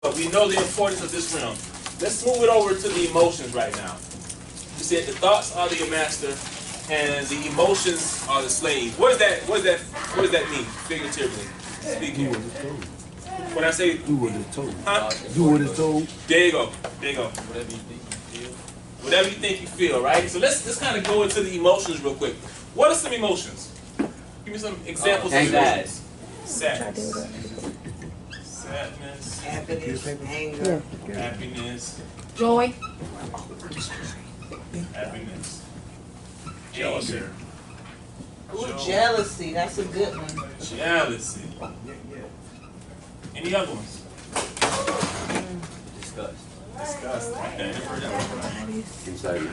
But we know the importance of this realm. Let's move it over to the emotions right now. You said the thoughts are the master and the emotions are the slave. What does that mean, figuratively speaking? When I say do what it's told. Huh? Do what it's told. There you go. There you go. Whatever you think you feel. Whatever you think you feel, right? So let's kind of go into the emotions real quick. What are some emotions? Give me some examples of emotions. Sadness. Sadness. Happiness. Anger. Happiness. Joy. Happiness. Jealousy. Ooh, jealousy. That's a good one. Jealousy. Any other ones? Disgust. Disgust. Okay, I've heard that one. Anxiety.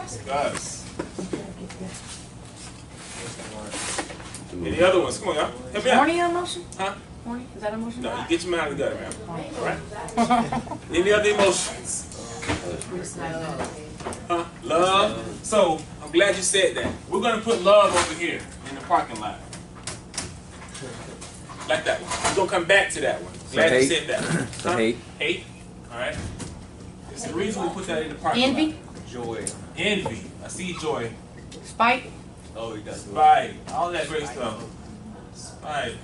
Disgust. Any other ones? Come on, y'all. Help me out. Horny emotion? Huh? Horny? Is that emotion? No, you get your mind together, man. All right. Any other emotions? Huh? Love. So I'm glad you said that. We're gonna put love over here in the parking lot, like that one. We're gonna come back to that one. Glad you said that. Huh? Hate. Hate. All right. It's the reason we put that in the parking lot. Envy? Joy. Envy. I see joy. Spite? Oh, he does. Spite. All that great stuff. Spite.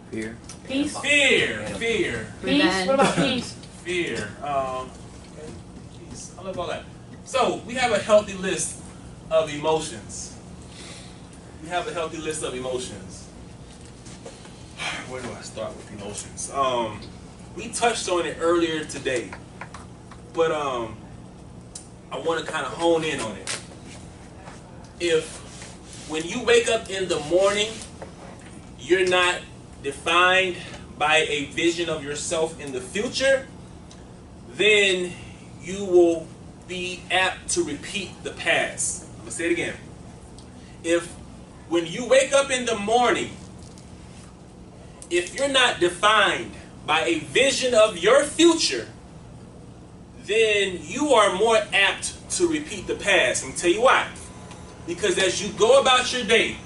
Fear. Peace? Fear. Fear. Peace? What about peace? Fear. Peace. I love all that. So we have a healthy list of emotions. We have a healthy list of emotions. Where do I start with emotions? We touched on it earlier today, but I want to kind of hone in on it. If when you wake up in the morning, you're not defined by a vision of yourself in the future, then you will be apt to repeat the past. I'm gonna say it again. If when you wake up in the morning, if you're not defined by a vision of your future, then you are more apt to repeat the past. Let me tell you why. Because as you go about your day,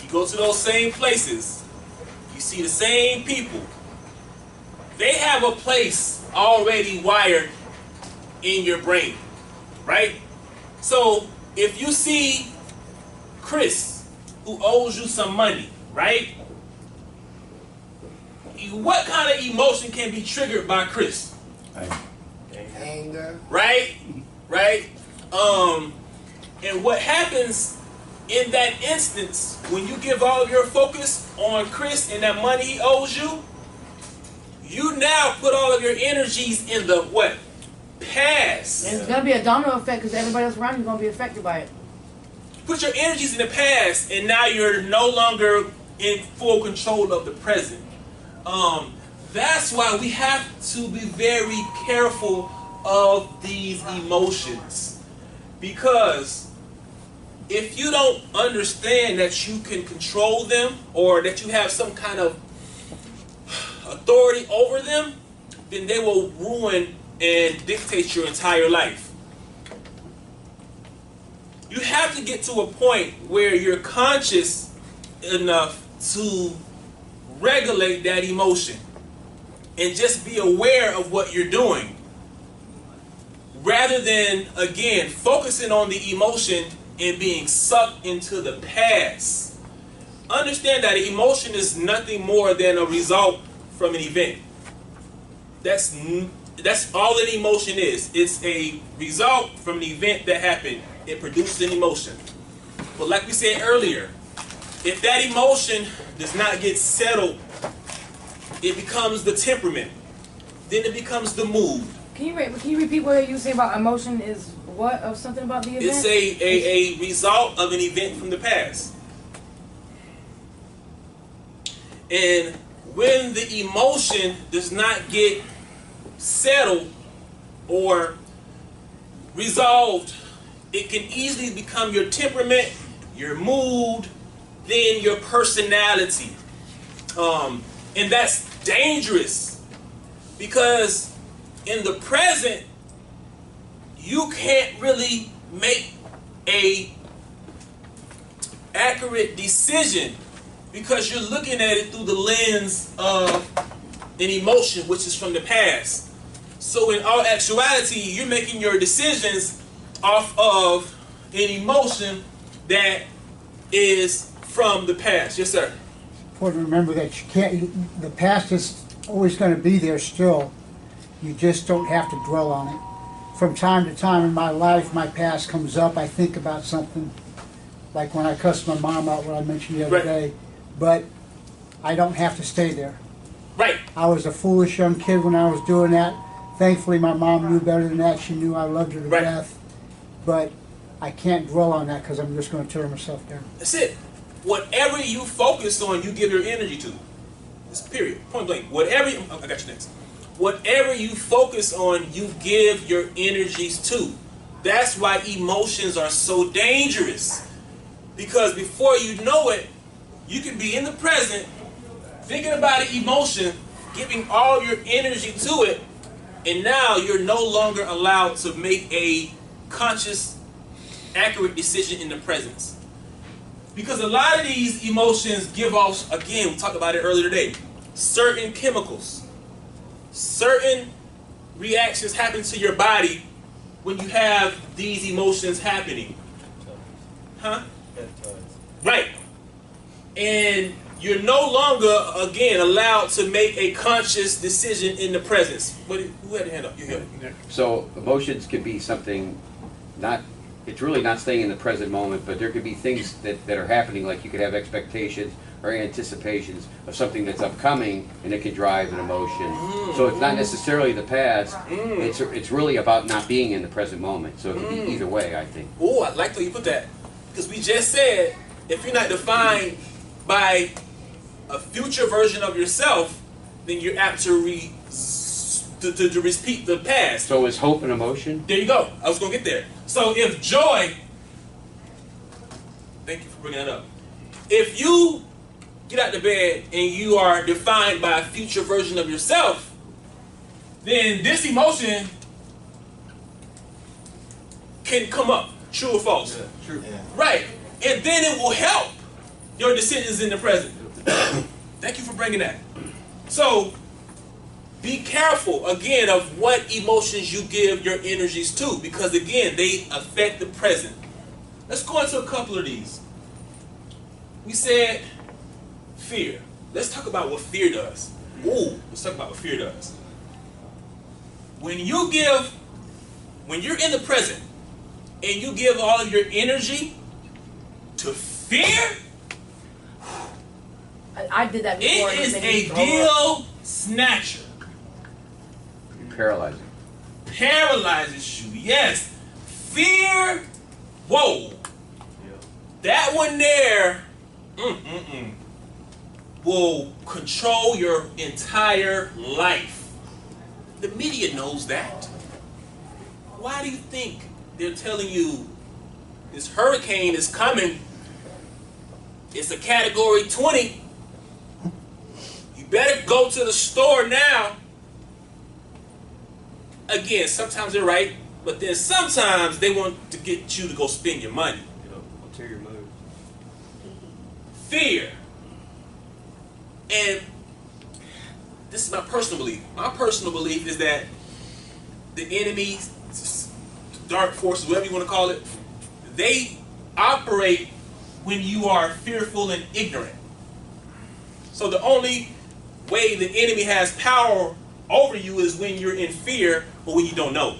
you go to those same places, you see the same people, they have a place already wired in your brain, right? So if you see Chris, who owes you some money, right? What kind of emotion can be triggered by Chris? Anger. Right? Right? And what happens in that instance, when you give all of your focus on Chris and that money he owes you, you now put all of your energies in the what? Past. And it's going to be a domino effect because everybody else around you is going to be affected by it. Put your energies in the past, and now you're no longer in full control of the present. That's why we have to be very careful of these emotions. Because if you don't understand that you can control them or that you have some kind of authority over them, then they will ruin and dictate your entire life. You have to get to a point where you're conscious enough to regulate that emotion and just be aware of what you're doing, rather than, again, focusing on the emotion and being sucked into the past. Understand that emotion is nothing more than a result from an event. That's all an emotion is. It's a result from an event that happened. It produces an emotion. But like we said earlier, if that emotion does not get settled, it becomes the temperament. Then it becomes the mood. Can you repeat what you say about emotion is what of something about the event? It's a result of an event from the past. And when the emotion does not get settled or resolved, it can easily become your temperament, your mood, then your personality. And that's dangerous because in the present, you can't really make a accurate decision because you're looking at it through the lens of an emotion which is from the past. So in all actuality, you're making your decisions off of an emotion that is from the past. Yes, sir. Important to remember that you can't. The past is always going to be there still. You just don't have to dwell on it. From time to time in my life, my past comes up. I think about something, like when I cussed my mom out, what I mentioned the other day. But I don't have to stay there. Right. I was a foolish young kid when I was doing that. Thankfully, my mom knew better than that. She knew I loved her to death. But I can't dwell on that because I'm just going to tear myself down. That's it. Whatever you focus on, you give your energy to. This period. Point blank. Whatever you, I got you next. Whatever you focus on, you give your energies to. That's why emotions are so dangerous. Because before you know it, you can be in the present, thinking about an emotion, giving all your energy to it, and now you're no longer allowed to make a conscious, accurate decision in the presence. Because a lot of these emotions give off, again, we talked about it earlier today, certain chemicals. Certain reactions happen to your body when you have these emotions happening. Huh? Right. And you're no longer, again, allowed to make a conscious decision in the presence. Who had the hand up? You here. So emotions could be something not, it's really not staying in the present moment, but there could be things that are happening, like you could have expectations or anticipations of something that's upcoming, and it can drive an emotion. So it's not necessarily the past, it's really about not being in the present moment. So it can be either way, I think. Oh, I like the way you put that. Because we just said, if you're not defined by a future version of yourself, then you're apt to repeat the past. So is hope an emotion? There you go. I was going to get there. So if joy, thank you for bringing that up. If you get out of bed and you are defined by a future version of yourself, then this emotion can come up. True or false? Yeah, true. Yeah. Right. And then it will help your decisions in the present. Thank you for bringing that. So, be careful, again, of what emotions you give your energies to, because, again, they affect the present. Let's go into a couple of these. We said fear. Let's talk about what fear does. Ooh, let's talk about what fear does. When you're in the present and you give all of your energy to fear, I did that before. it is a deal snatcher. Paralyzing. Paralyzes you, yes. Fear, whoa. That one there will control your entire life. The media knows that. Why do you think they're telling you this hurricane is coming? It's a category 20. You better go to the store now. Again, sometimes they're right, but then sometimes they want to get you to go spend your money. Ulterior motive. Fear. And this is my personal belief. My personal belief is that the enemy, dark forces, whatever you want to call it, they operate when you are fearful and ignorant. So the only way the enemy has power over you is when you're in fear or when you don't know.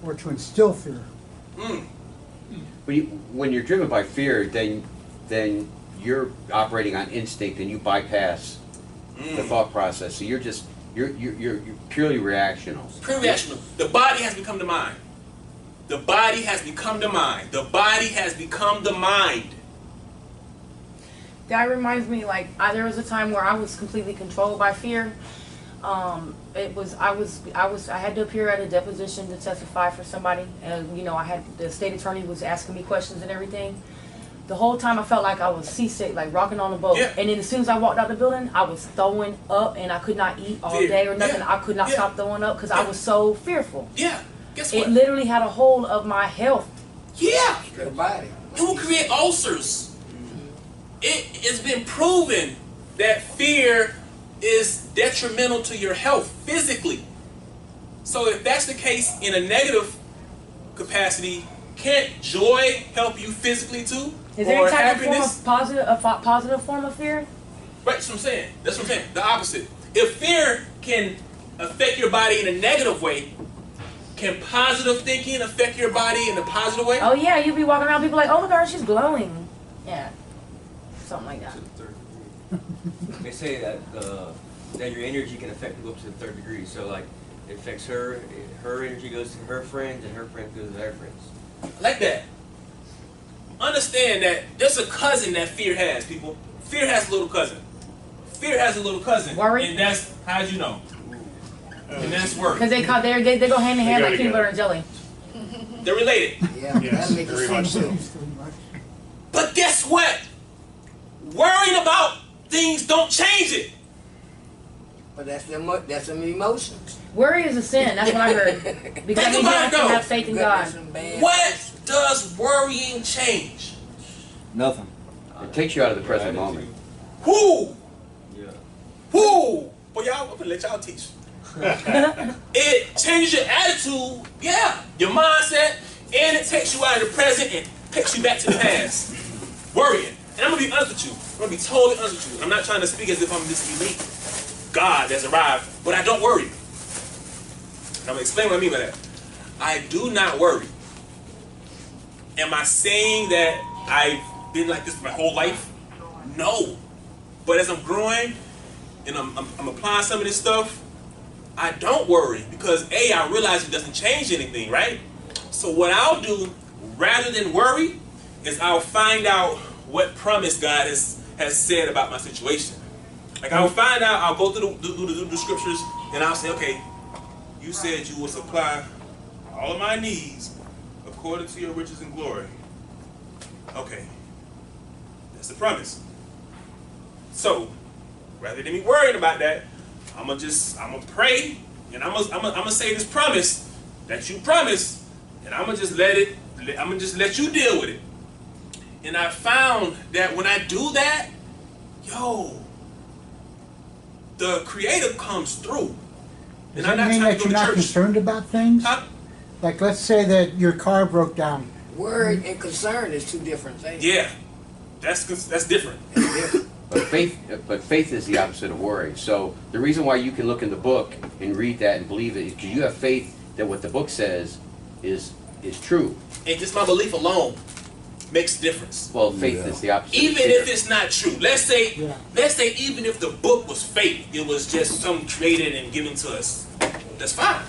Or to instill fear. When you're driven by fear, then you're operating on instinct and you bypass the thought process. So you're purely reactional. Pure reactional. The body has become the mind. The body has become the mind. The body has become the mind. That reminds me, like, there was a time where I was completely controlled by fear. I had to appear at a deposition to testify for somebody, and the state attorney was asking me questions and everything. The whole time I felt like I was seasick, like rocking on a boat. Yeah. And then as soon as I walked out the building, I was throwing up, and I could not eat all day or nothing. Yeah. I could not Yeah. stop throwing up because I was so fearful. Yeah. Guess what? It literally had a hold of my health. Yeah. The body. It will create ulcers. It has been proven that fear is detrimental to your health physically. So if that's the case in a negative capacity, can't joy help you physically too? Is there or any type happiness? of form of positive form of fear? Right, that's what I'm saying. That's what I'm saying. The opposite. If fear can affect your body in a negative way, can positive thinking affect your body in a positive way? Oh yeah, you be walking around, people like, oh my God, she's glowing. Yeah, something like that. To the third degree. They say that your energy can affect people up to the third degree. So like, it affects her. Her energy goes to her friends, and her friends goes to their friends. I like that. Understand that there's a cousin that fear has, people. Fear has a little cousin. Fear has a little cousin. Worry? And that's, how'd you know? And that's worry. Because they go hand in hand go like peanut butter and jelly. They're related. Yeah, Yes, that makes very sense much too. so. But guess what? Worrying about things don't change it. But that's them emotions. Worry is a sin. That's what I heard. Because Think you about have it, to though. have faith in God. Some bad What does worrying change? Nothing. It takes you out of the present moment. Who? Yeah. Who? Well, y'all, I'm gonna let y'all teach. It changes your attitude, yeah, your mindset, and it takes you out of the present and takes you back to the past. Worrying. And I'm gonna be honest with you. I'm gonna be totally honest with you. I'm not trying to speak as if I'm this unique God that's arrived, but I don't worry. I'm gonna explain what I mean by that. I do not worry. Am I saying that I've been like this my whole life? No. But as I'm growing and I'm applying some of this stuff, I don't worry because A, I realize it doesn't change anything, right? So what I'll do, rather than worry, is I'll find out what promise God has said about my situation. Like I'll find out, I'll go through the scriptures and I'll say, okay, you said you will supply all of my needs according to your riches and glory. Okay, that's the promise. So, rather than me worrying about that, I'm gonna pray, and I'm gonna say this promise that you promised, and I'm gonna just let you deal with it. And I found that when I do that, the Creator comes through. Does And that mean that to you're go to not church. concerned about things? Huh? Like, let's say that your car broke down. Worry and concern is two different things. Yeah, that's different. It's different. But faith is the opposite of worry. So the reason why you can look in the book and read that and believe it is because you have faith that what the book says is true. And just my belief alone makes a difference. Well, faith is the opposite. Even of fear. if it's not true, let's say even if the book was fake, it was just some created and given to us. That's fine.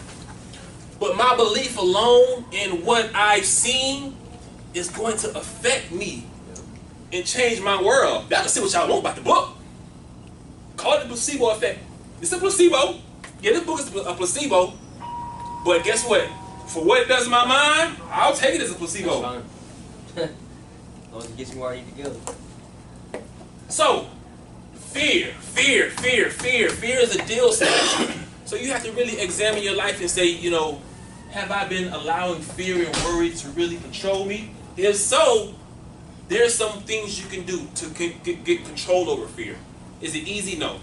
But my belief alone in what I've seen is going to affect me and change my world. Y'all can say what y'all want about the book. Call it the placebo effect. It's a placebo. Yeah, this book is a placebo. But guess what? For what it does in my mind, I'll take it as a placebo. That's fine. As long as it gets me where I need to go. So, fear is a deal set. So you have to really examine your life and say, have I been allowing fear and worry to really control me? If so, there's some things you can do to get control over fear. Is it easy? No.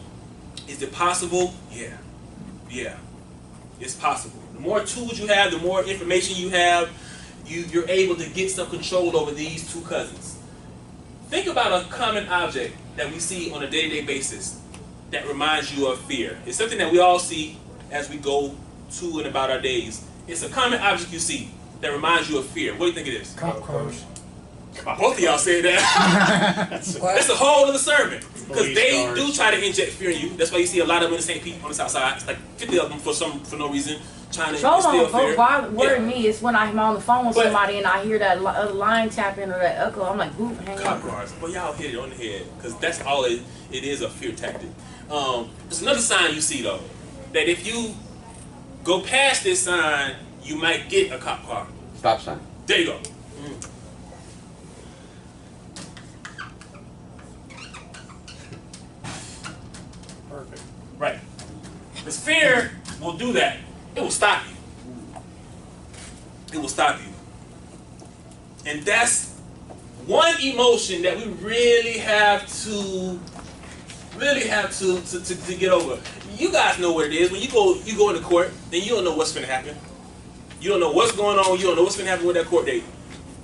Is it possible? Yeah. It's possible. The more tools you have, the more information you have, you're able to get some control over these two cousins. Think about a common object that we see on a day-to-day basis that reminds you of fear. It's something that we all see as we go to and about our days. It's a common object you see that reminds you of fear. What do you think it is? Cop cars. Both of y'all said that. That's a whole other sermon. Because Police they cars. do try to inject fear in you. That's why you see a lot of them in the same people on the south side. It's like 50 of them for no reason trying to Hold instill on, fear. why worry Yeah. me? It's when I'm on the phone with But- somebody and I hear that line tapping or that echo. I'm like, boop, hang Cop on. cars. Well, y'all hit it on the head because that's all it is, a fear tactic. There's another sign you see though, that if you go past this sign, you might get a cop car. Stop sign. There you go. Perfect. Right. Because fear will do that. It will stop you. It will stop you. And that's one emotion that we really have to really have to get over. You guys know what it is. When you go into court, then you don't know what's going to happen. You don't know what's going on. You don't know what's going to happen with that court date.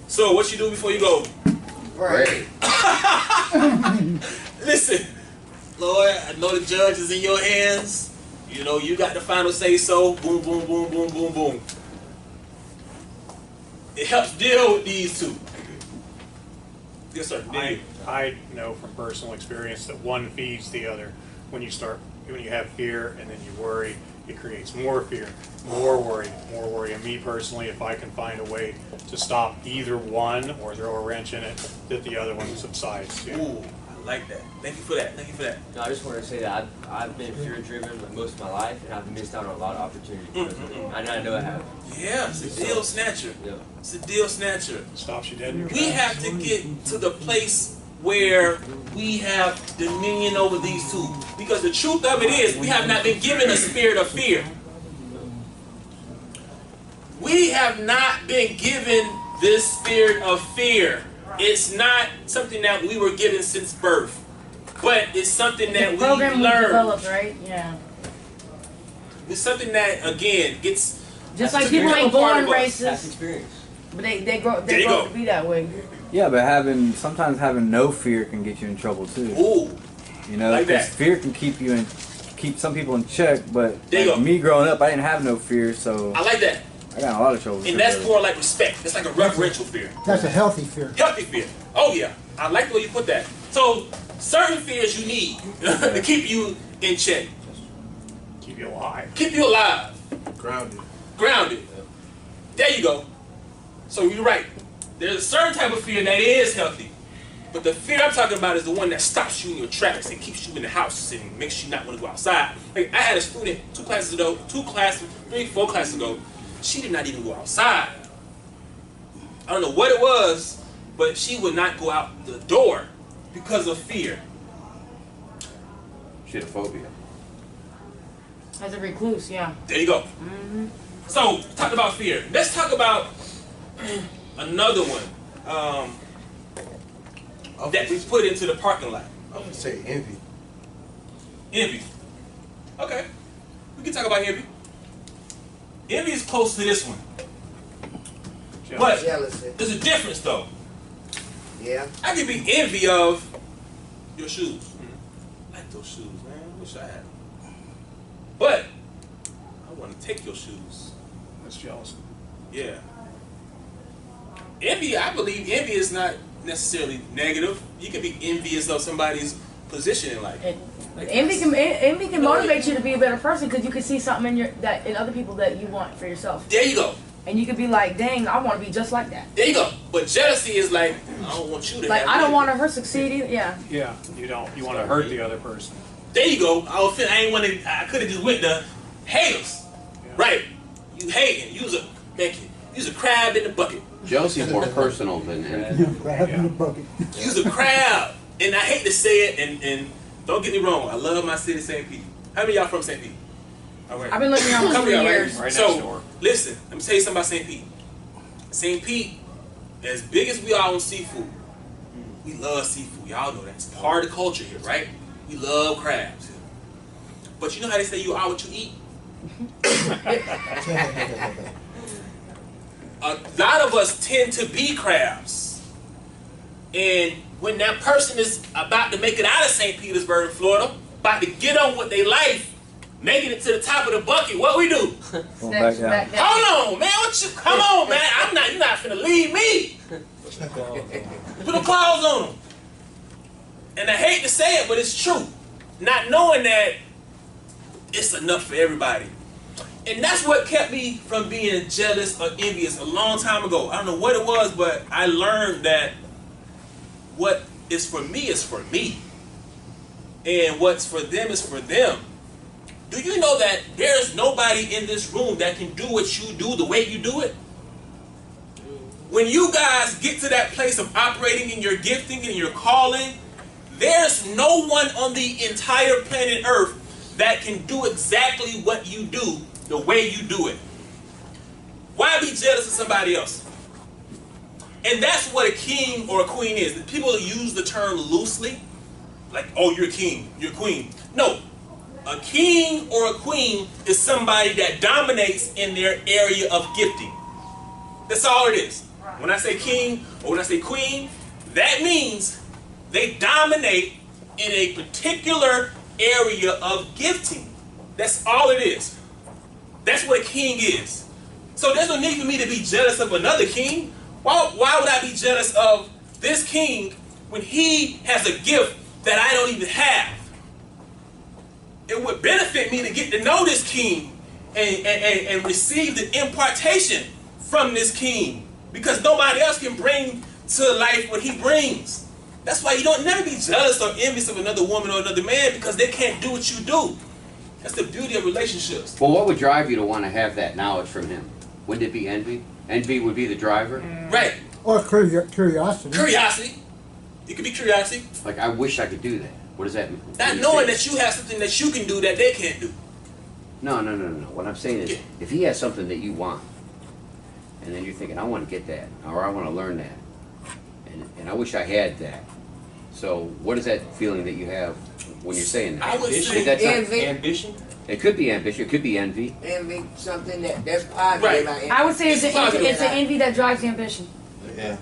So what you do before you go? Right. Listen, Lord, I know the judge is in your hands. You know, you got the final say so. Boom, boom, boom, boom, boom, boom. It helps deal with these two. Yes, sir. I know from personal experience that one feeds the other. When you have fear and then you worry, it creates more fear, more worry, more worry. And me personally, if I can find a way to stop either one or throw a wrench in it, that the other one subsides. Yeah. Ooh, I like that. Thank you for that. Thank you for that. No, I just wanted to say that I've been fear-driven like most of my life, and I've missed out on a lot of opportunities. I know I have. Yeah, it's a deal snatcher. Yeah. It's a deal snatcher. Stops you dead in your We tracks. have to get to the place where we have dominion over these two. Because the truth of it is, we have not been given a spirit of fear. We have not been given this spirit of fear. It's not something that we were given since birth. But it's something that we program was learned. developed, right? Yeah. It's something that, again, gets... Just like to people become ain't a part born of us. Past racist, experience. but they grow There you up go. to be that way. Yeah, but sometimes having no fear can get you in trouble too. Ooh. You know, Like 'cause that. fear can keep some people in check. But There you like go. me growing up, I didn't have no fear, so I like that. I got in a lot of trouble. And that's more like respect. It's like a reverential fear. That's a healthy fear. Healthy fear. Oh yeah. I like the way you put that. So certain fears you need to keep you in check. Keep you alive. Keep you alive. Grounded. Grounded. There you go. So you're right. There's a certain type of fear that is healthy. But the fear I'm talking about is the one that stops you in your tracks and keeps you in the house and makes you not want to go outside. Like I had a student 4 classes ago, she did not even go outside. I don't know what it was, but she would not go out the door because of fear. She had a phobia. As a recluse, yeah. There you go. Mm-hmm. So, talk about fear. Let's talk about another one that we put into the parking lot. I would say envy. Envy. Okay. We can talk about envy. Envy is close to this one. But Jealousy. there's a difference though. Yeah. I can be envy of your shoes. I like those shoes, man. I wish I had them. But I want to take your shoes. That's jealousy. Yeah. Envy, I believe envy is not necessarily negative. You can be envious of somebody's position in life. Envy can motivate you to be a better person because you can see something in other people that you want for yourself. There you go. And you could be like, dang, I want to be just like that. There you go. But jealousy is like, I don't want you to Like, have I don't it. want her succeed either. Yeah. Yeah, you don't. You want to hurt the other person. There you go. I ain't want to. I could have just went to haters. Yeah. Right. You hating. Thank you. You's a crab in the bucket. Jealousy is more personal than envy. Grab in the bucket. You's a crab. And I hate to say it, and don't get me wrong, I love my city, St. Pete. How many of y'all from St. Pete? All right. I've been living here almost Couple 3 of y'all, years. Right next So, door. listen, let me tell you something about St. Pete. St. Pete, as big as we are on seafood, we love seafood. Y'all know that. It's part of the culture here, right? We love crabs. But you know how they say you are what you eat? A lot of us tend to be crabs. And when that person is about to make it out of St. Petersburg, Florida, about to get on with their life, making it to the top of the bucket, what we do? Going back down. Hold on, man. Come on, man. You're not finna leave me. Put the claws on them. And I hate to say it, but it's true. Not knowing that it's enough for everybody. And that's what kept me from being jealous or envious a long time ago. I don't know what it was, but I learned that what is for me is for me. And what's for them is for them. Do you know that there's nobody in this room that can do what you do the way you do it? When you guys get to that place of operating in your gifting and your calling, there's no one on the entire planet Earth that can do exactly what you do the way you do it. Why be jealous of somebody else? And that's what a king or a queen is. People use the term loosely. like, oh, you're a king, you're a queen. No, a king or a queen is somebody that dominates in their area of gifting. That's all it is. When I say king or when I say queen, that means they dominate in a particular area of gifting. That's all it is. That's what a king is. So there's no need for me to be jealous of another king. Why would I be jealous of this king when he has a gift that I don't even have? It would benefit me to get to know this king and receive the impartation from this king, because nobody else can bring to life what he brings. That's why you don't never be jealous or envious of another woman or another man, because they can't do what you do. That's the beauty of relationships. Well, what would drive you to want to have that knowledge from him? Wouldn't it be envy? Envy would be the driver? Right. Or curiosity. Curiosity. It could be curiosity. Like, I wish I could do that. What does that mean? Not knowing that you have something that you can do that they can't do. No. What I'm saying is, Yeah. if he has something that you want, and then you're thinking, I want to get that, or I want to learn that, and I wish I had that. So, what is that feeling that you have when you're saying that? I would say That's not- Envy. Ambition? it could be ambition, it could be envy. Envy, something that's positive. Right. Like I would say it's It's an envy that drives ambition. Yeah.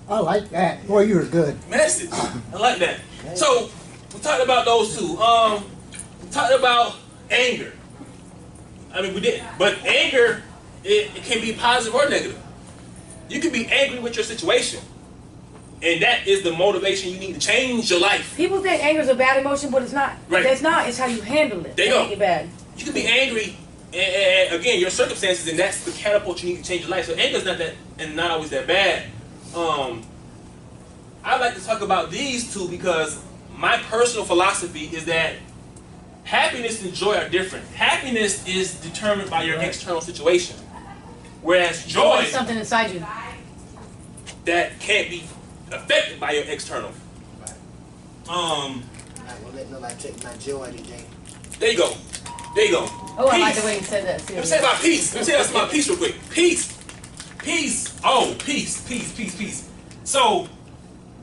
I like that. Boy, you were good. message. I like that. So we talked about those two. We talked about anger. I mean, we didn't, but anger it can be positive or negative. You can be angry with your situation, and that is the motivation you need to change your life. People think anger is a bad emotion, but it's not. Right. That's not. It's how you handle it. There you that go. make it bad. You can be angry, and again, your circumstances, and that's the catapult you need to change your life. So anger is not that, and not always that bad. I like to talk about these two because my personal philosophy is that happiness and joy are different. Happiness is determined by your external situation, whereas joy It's something inside you. that can't be affected by your external. I won't let nobody take my joy today. There you go. There you go. Oh, I like Peace. the way you said that. Let me say about peace. Let me tell you about peace real quick. Peace. Peace. Oh, peace. Peace. Peace. Peace. So,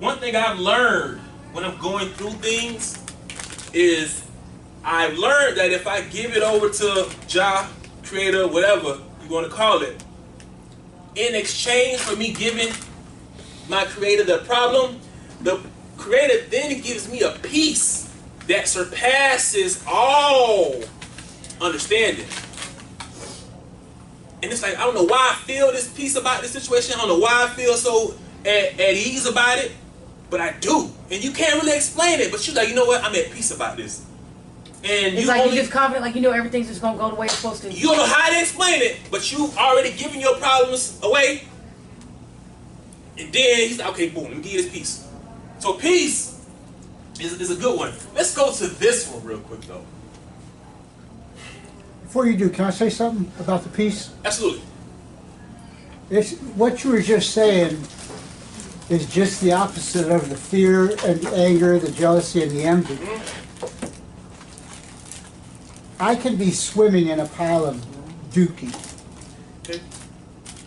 one thing I've learned when I'm going through things is I've learned that if I give it over to Jah, Creator, whatever you want to call it, in exchange for me giving my Creator the problem, the Creator then gives me a peace that surpasses all understanding. And it's like, I don't know why I feel this peace about this situation. I don't know why I feel so at ease about it, but I do. And you can't really explain it, but you're like, you know what? I'm at peace about this. And It's like you're just confident, like you know everything's just gonna go the way it's supposed to. you don't know how to explain it, but you already giving your problems away. And then he's like, okay, boom, let me give you this peace. So peace is a good one. Let's go to this one real quick though. Before you do, can I say something about the peace? Absolutely. It's what you were just saying is just the opposite of the fear and the anger, the jealousy and the envy. I can be swimming in a pile of dookie, Okay.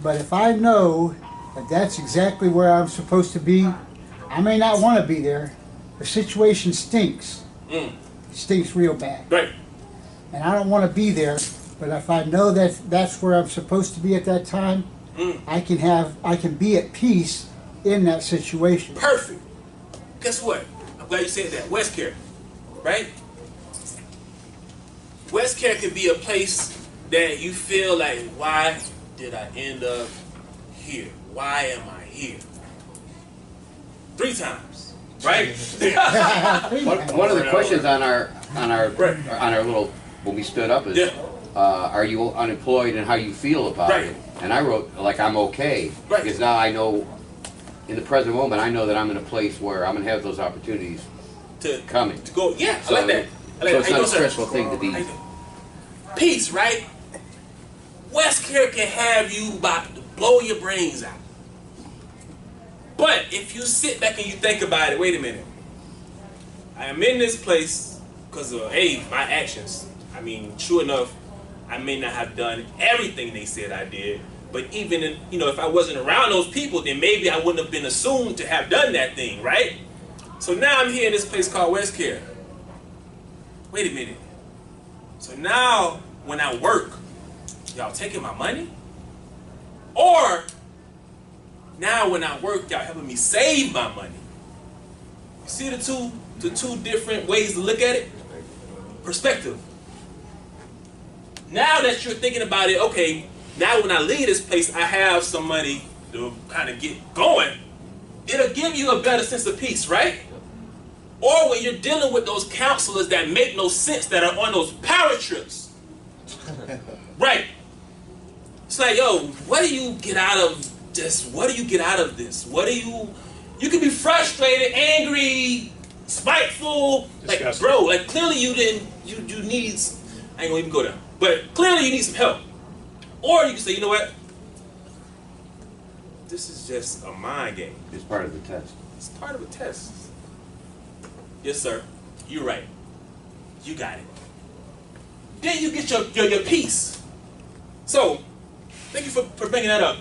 but if I know that that's exactly where I'm supposed to be, I may not want to be there. The situation stinks. It stinks real bad. Right. And I don't want to be there, but if I know that that's where I'm supposed to be at that time, I can be at peace in that situation. Perfect. Guess what? I'm glad you said that. West Care, right? West Care can be a place that you feel like, why did I end up here? Why am I here? 3 times, right? One of the questions on our little when we stood up is, Yeah. are you unemployed and how you feel about Right. it? And I wrote like I'm okay Right. because now I know in the present moment I know that I'm in a place where I'm gonna have those opportunities to coming. go, yeah, So, I like that. I like so it's that. not How a you doing, sir? stressful thing to be. How you doing? Peace, right? West Care can have you about to blow your brains out. But if you sit back and you think about it, wait a minute. I am in this place because of my actions. I mean, true enough, I may not have done everything they said I did, but even if I wasn't around those people, then maybe I wouldn't have been assumed to have done that thing, right? So now I'm here in this place called West Care. Wait a minute. So now when I work, y'all taking my money? Or now when I work, y'all helping me save my money? You see the two different ways to look at it? Perspective. Now that you're thinking about it, okay, now when I leave this place, I have some money to kind of get going. It'll give you a better sense of peace, right? Or when you're dealing with those counselors that make no sense, that are on those power trips. Right. It's like, yo, what do you get out of this? What do you get out of this? What do you can be frustrated, angry, spiteful. Disgusting. Like, bro, like clearly you need, I ain't gonna even go there, but clearly you need some help. Or you can say, you know what? This is just a mind game. It's part of the test. It's part of a test. Yes, sir. You're right. You got it. Then you get your peace. So, thank you for bringing that up.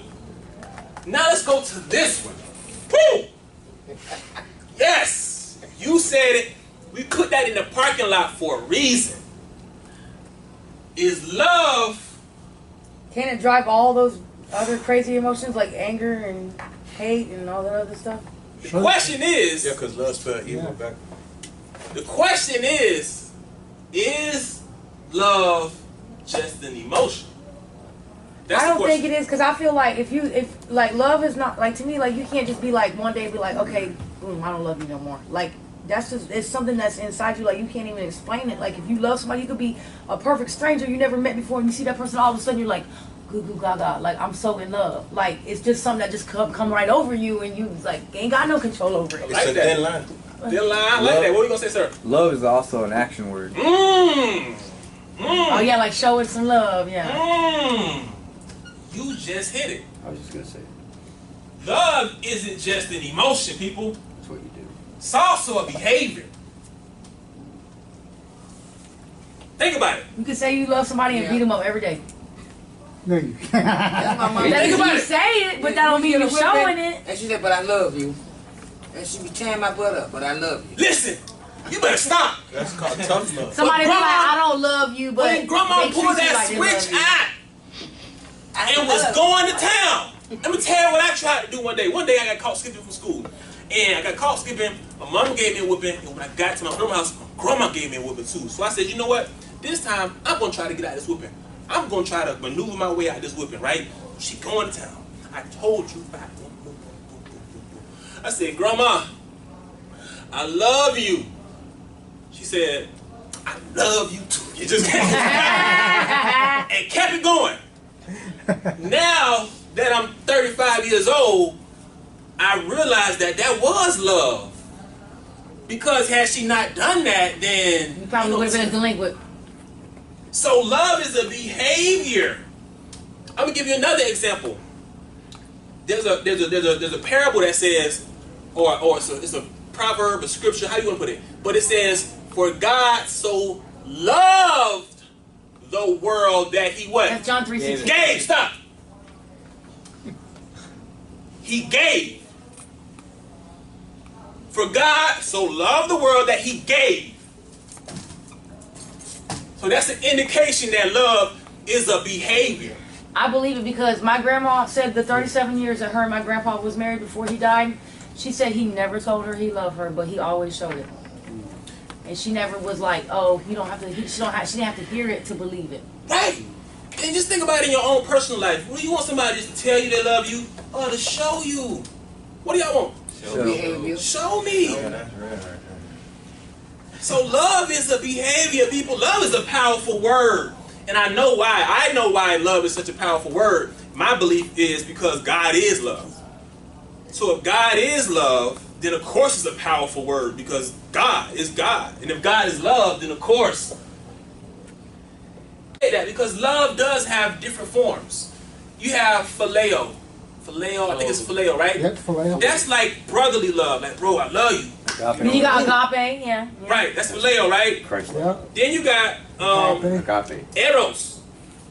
Now let's go to this one. Woo! Yes! You said it. We put that in the parking lot for a reason. Is love... Can it drive all those other crazy emotions like anger and hate and all that other stuff? The question is... Yeah, because love spelled evil back. The question is love just an emotion? That's I the don't question. think it is, because I feel like if like love is not, like, to me, like, you can't just be like one day and be like, okay, boom, I don't love you no more. Like, that's just, it's something that's inside you, like, you can't even explain it. Like, if you love somebody, you could be a perfect stranger you never met before, and you see that person, all of a sudden you're like, goo goo gaga, like, I'm so in love. Like, it's just something that just come right over you, and you like ain't got no control over it. It's a thin line. Thin line, I like that. What are you gonna say, sir? Love is also an action word. Oh yeah, like showing some love, yeah. You just hit it. I was just gonna say, Love isn't just an emotion, people. that's what you do. It's also a behavior. Think about it. You can say you love somebody and beat them up every day. No, you can't. That's my mom. That Think about you it. say it, but that don't mean you're showing it. And she said, but I love you. And she be tearing my butt up, but I love you. Listen, you better stop. That's called tough love. Somebody be like, grandma- I don't love you, but When grandma they pulled treat you that like they love switch you. out and was going to town. Let me tell you what I tried to do one day. One day I got caught skipping from school. And I got caught skipping. My mom gave me a whipping. And when I got to my grandma's house, grandma gave me a whipping too. So I said, you know what? This time, I'm going to try to get out of this whipping. I'm going to try to maneuver my way out of this whipping, right? She going to town. I told you back. I said, Grandma, I love you. She said, I love you too. You just kept and kept it going. Now that I'm 35 years old, I realized that that was love. Because had she not done that, then You probably would have been a delinquent. So love is a behavior. I'm gonna give you another example. There's a parable that says, or it's a proverb, a scripture. How you gonna put it? But it says, "For God so loved the world that He what? That's John 3:16. Gave. Stop. He gave. For God so loved the world that He gave." So that's an indication that love is a behavior. I believe it because my grandma said the 37 years that her and my grandpa was married before he died, she said he never told her he loved her, but he always showed it. And she never was like, oh, you don't have to, she didn't have to hear it to believe it. Right. And just think about it in your own personal life. When you want somebody just to tell you they love you or to show you. What do y'all want? Behavior. Show me. Yeah, that's real right there. So love is a behavior, people. Love is a powerful word. And I know why. I know why love is such a powerful word. My belief is because God is love. So if God is love, then of course it's a powerful word because God is God. And if God is love, then of course. I say that because love does have different forms. You have phileo. Phileo, I think it's phileo, right? Yep, phileo. That's like brotherly love. Like, bro, I love you. Then you got agape, yeah. Right, that's phileo, right? Christ. Yep. Then you got Agape. eros.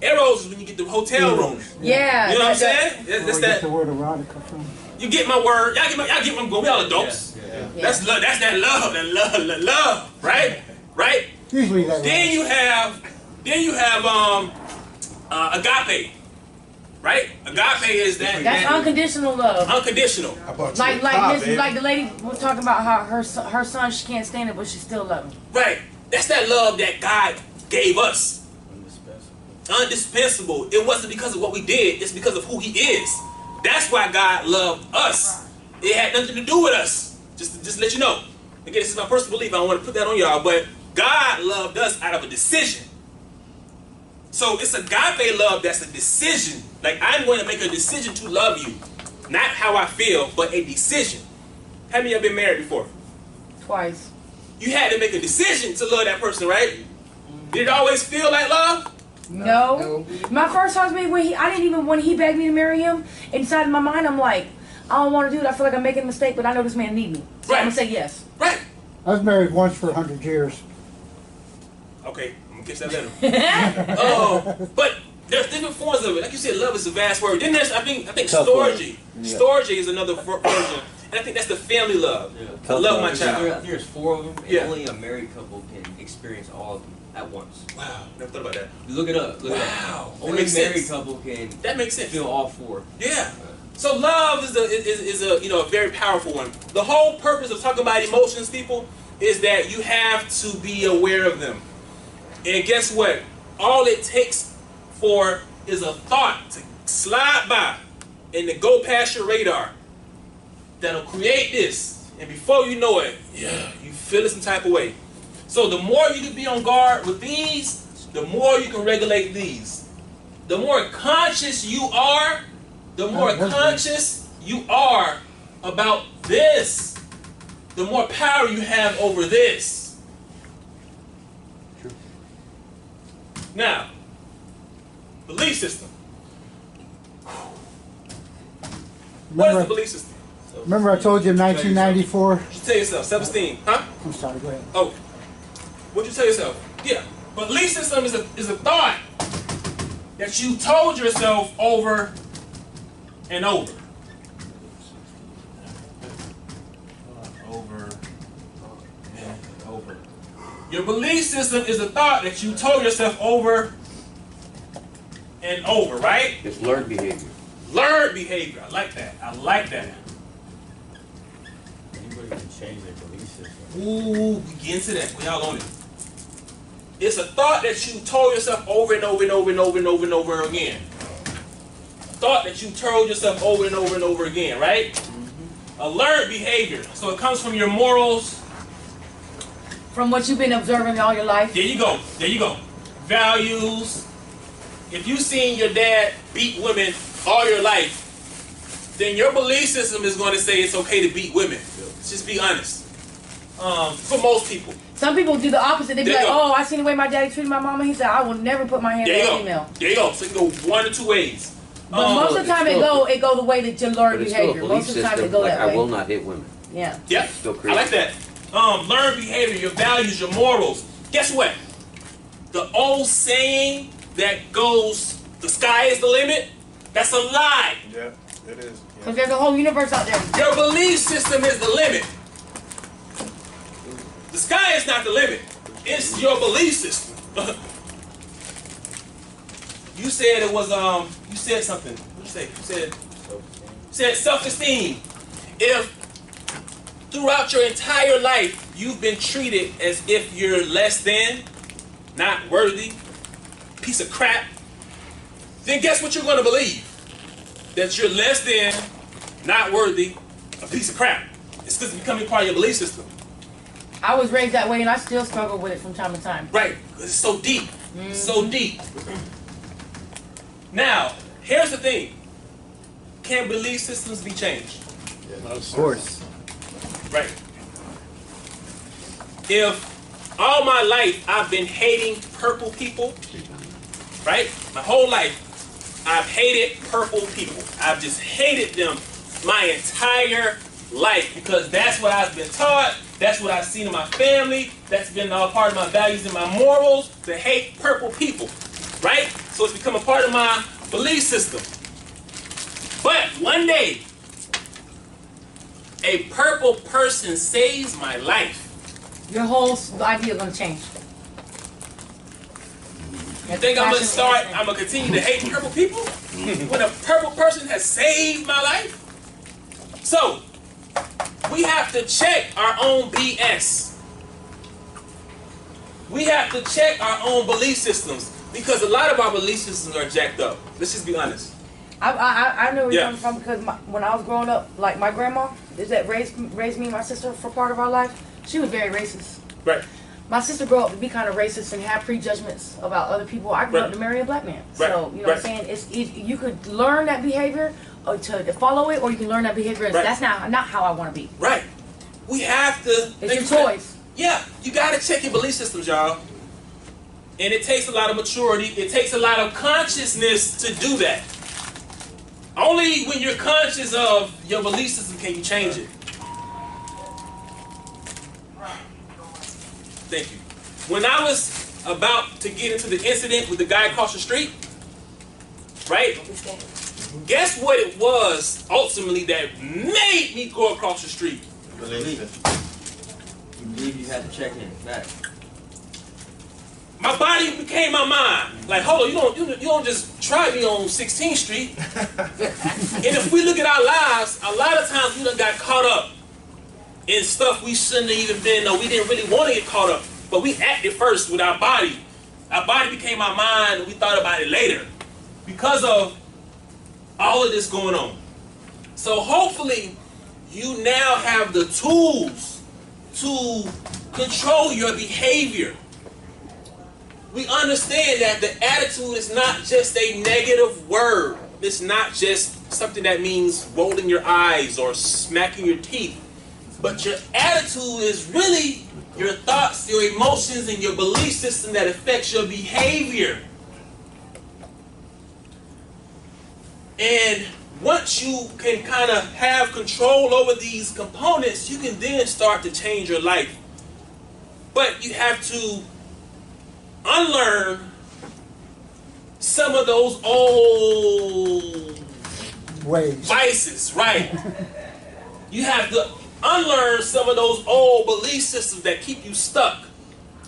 Eros is when you get the hotel room. Yeah. You know what I'm saying? Where That's we get that. the word erotica from. You get my word. Y'all get where I'm going. We all adults. Yeah. That's love. That's that love, right? Right? Usually that Then way. you have agape, right? Agape is That's that unconditional love. unconditional. How about Like you? Ah, this, baby. like the lady was talking about how her son she can't stand it, but she still love him. Right. That's that love that God gave us. Indispensable. It wasn't because of what we did. It's because of who He is. That's why God loved us. It had nothing to do with us. Just to let you know. Again, this is my personal belief. I don't want to put that on y'all, but God loved us out of a decision. So it's agape love that's a decision. Like, I'm going to make a decision to love you. Not how I feel, but a decision. How many of you have been married before? Twice. You had to make a decision to love that person, right? Did it always feel like love? No. My first husband, when he begged me to marry him, inside of my mind, I'm like, I don't want to do it. I feel like I'm making a mistake, but I know this man need me. So Right. I'm going to say yes. Right. I was married once for 100 years. Okay, I'm gonna catch that later. But there's different forms of it. Like you said, love is a vast word. Then there's, I think Tough word. storge. Yeah. Storge is another version, and I think that's the family love. Yeah. I love my love. child. I think there's 4 of them, and Yeah. only a married couple can experience all of them at once. Wow, never thought about that. Look it up. Look it Wow, up. that Only a makes married sense. couple can That makes sense. feel all 4. Yeah. So love is a very powerful one. The whole purpose of talking about emotions, people, is that you have to be aware of them. And guess what? All it takes for is a thought to slide by and to go past your radar that'll create this. And before you know it, you feel it some type of way. So the more you can be on guard with these, the more you can regulate these. The more conscious you are, the more conscious you are about this, the more power you have over this. Now, belief system. What is the belief system? Remember I told you in 1994? What you tell yourself? Self-esteem, huh? I'm sorry, go ahead. Oh, what'd you tell yourself? Yeah, belief system is a thought that you told yourself over and over. Over and over. Your belief system is a thought that you told yourself over and over, right? It's learned behavior. Learned behavior. I like that. I like that. Anybody can change their belief system. Ooh, we get into that. We all on it. It's a thought that you told yourself over and over and over and over and over and over again. Thought that you told yourself over and over and over again, right? A learned behavior. So it comes from your morals. From what you've been observing all your life. There you go. There you go. Values. If you've seen your dad beat women all your life, then your belief system is going to say it's okay to beat women. Let's just be honest. For most people. Some people do the opposite. They be There like, you go. oh, I seen the way my daddy treated my mama. He said, I will never put my hand There you on a go. female. There you go. So it can go one or two ways. But most of the time it go the way that you learn But it's still a behavior. belief Most of the time system, it go like that I way. will not hit women. Yeah. Yeah, Still I crazy. like that. Learned behavior, your values, your morals. Guess what? The old saying that goes, the sky is the limit, that's a lie. Yeah, it is. Because there's a whole universe out there. Your belief system is the limit. The sky is not the limit. It's your belief system. You said it was, you said something. What did you say? You said self-esteem. If throughout your entire life you've been treated as if you're less than, not worthy, piece of crap, then guess what you're going to believe? That you're less than, not worthy, a piece of crap. It's because it's becoming part of your belief system. I was raised that way and I still struggle with it from time to time. Right, 'cause it's so deep. So deep. Now, here's the thing. Can belief systems be changed? Of course. Right. If all my life I've been hating purple people, right? My whole life I've hated purple people. I've just hated them my entire life because that's what I've been taught. That's what I've seen in my family. That's been all part of my values and my morals, to hate purple people, right? So it's become a part of my belief system. But one day, a purple person saves my life. Your whole idea is gonna change. You think I'm gonna continue to hate purple people when a purple person has saved my life? So, we have to check our own BS. We have to check our own belief systems because a lot of our belief systems are jacked up. Let's just be honest. I know where you're coming from because when I was growing up, like my grandma, that raised me and my sister for part of our life, she was very racist. Right. My sister grew up to be kind of racist and have prejudgments about other people. I grew up to marry a black man. So, you know what I'm saying? You could learn that behavior or to follow it, or you can learn that behavior as that's not how I want to be. Right. We have to. It's your choice. Yeah, you got to check your belief systems, y'all. And it takes a lot of maturity. It takes a lot of consciousness to do that. Only when you're conscious of your belief system can you change it. Thank you. When I was about to get into the incident with the guy across the street, right? Guess what it was ultimately that made me go across the street? Believe you had to check in back. My body became my mind. Like, hold on, you don't just try me on 16th Street. And if we look at our lives, a lot of times we done got caught up in stuff we shouldn't have even been, or we didn't really want to get caught up. But we acted first with our body. Our body became our mind, and we thought about it later. Because of all of this going on. So hopefully, you now have the tools to control your behavior. We understand that the attitude is not just a negative word. It's not just something that means rolling your eyes or smacking your teeth. But your attitude is really your thoughts, your emotions, and your belief system that affects your behavior. And once you can kind of have control over these components, you can then start to change your life. But you have to unlearn some of those old ways, vices, right? You have to unlearn some of those old belief systems that keep you stuck.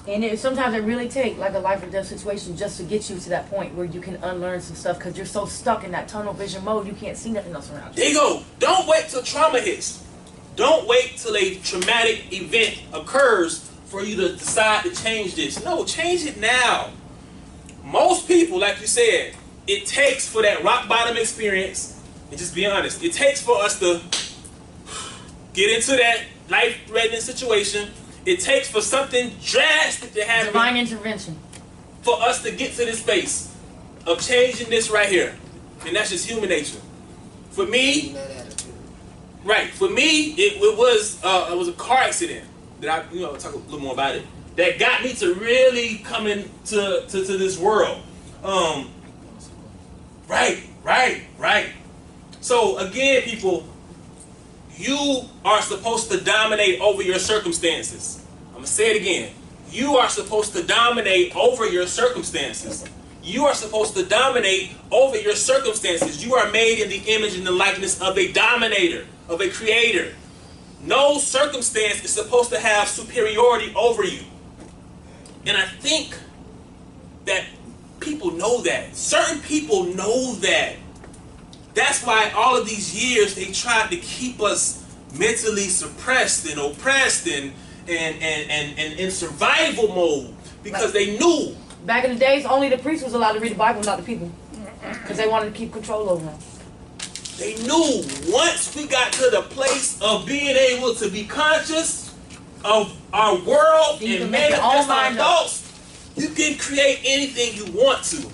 And sometimes it really takes like a life or death situation just to get you to that point where you can unlearn some stuff because you're so stuck in that tunnel vision mode you can't see nothing else around you. There you go. Don't wait till trauma hits. Don't wait till a traumatic event occurs for you to decide to change this. No, change it now. Most people, like you said, it takes for that rock bottom experience, and just be honest, it takes for us to get into that life-threatening situation. It takes for something drastic to happen. Divine intervention. For us to get to this space of changing this right here. And that's just human nature. For me, right, for me, it was a car accident that I, talk a little more about it, that got me to really come into to this world. Right. So again, people, you are supposed to dominate over your circumstances. I'm going to say it again. You are supposed to dominate over your circumstances. You are supposed to dominate over your circumstances. You are made in the image and the likeness of a dominator, of a creator. No circumstance is supposed to have superiority over you. And I think that people know that. Certain people know that. That's why all of these years they tried to keep us mentally suppressed and oppressed and in survival mode because they knew. Back in the days, only the priest was allowed to read the Bible, not the people, because they wanted to keep control over them. They knew once we got to the place of being able to be conscious of our world and manifest our thoughts, you can create anything you want to.